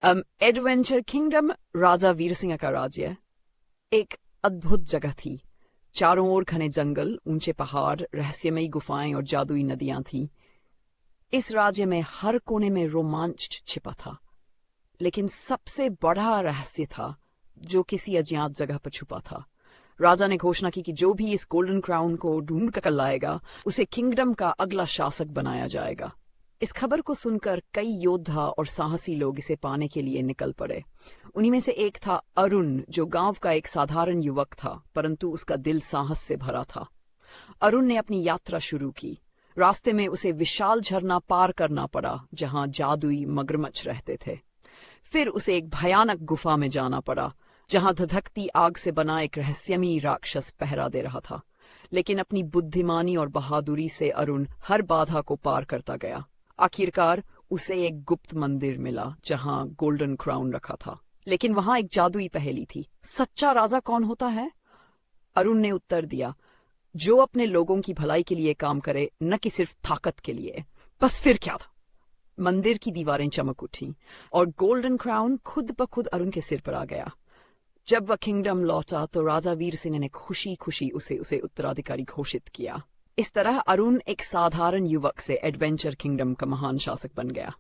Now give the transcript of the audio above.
Adventure kingdom राजा वीर सिंह का राज्य एक अद्भुत जगह थी। चारों ओर घने जंगल, ऊंचे पहाड़, रहस्यमयी गुफाएं और जादुई नदियां थीं। इस राज्य में हर कोने में रोमांच छिपा था, लेकिन सबसे बड़ा रहस्य था जो किसी अज्ञात जगह पर छुपा था। राजा ने घोषणा की कि जो भी इस गोल्डन क्राउन को ढूंढ कर लाएगा, उसे किंगडम का अगला शासक बनाया जाएगा। इस खबर को सुनकर कई योद्धा और साहसी लोग इसे पाने के लिए निकल पड़े। उन्हीं में से एक था अरुण, जो गांव का एक साधारण युवक था, परंतु उसका दिल साहस से भरा था। अरुण ने अपनी यात्रा शुरू की। रास्ते में उसे विशाल झरना पार करना पड़ा, जहां जादुई मगरमच्छ रहते थे। फिर उसे एक भयानक गुफा में जाना पड़ा, जहां धधकती आग से बना एक रहस्यमयी राक्षस पहरा दे रहा था। लेकिन अपनी बुद्धिमानी और बहादुरी से अरुण हर बाधा को पार करता गया। आखिरकार उसे एक गुप्त मंदिर मिला, जहां गोल्डन क्राउन रखा था। लेकिन वहां एक जादुई पहेली थी। सच्चा राजा कौन होता है? अरुण ने उत्तर दिया, जो अपने लोगों की भलाई के लिए काम करे, न कि सिर्फ ताकत के लिए। बस फिर क्या था? मंदिर की दीवारें चमक उठी और गोल्डन क्राउन खुद ब खुद अरुण के सिर पर आ गया। जब वह किंगडम लौटा तो राजा वीर सिंह ने खुशी खुशी उसे उत्तराधिकारी घोषित किया। इस तरह अरुण एक साधारण युवक से एडवेंचर किंगडम का महान शासक बन गया।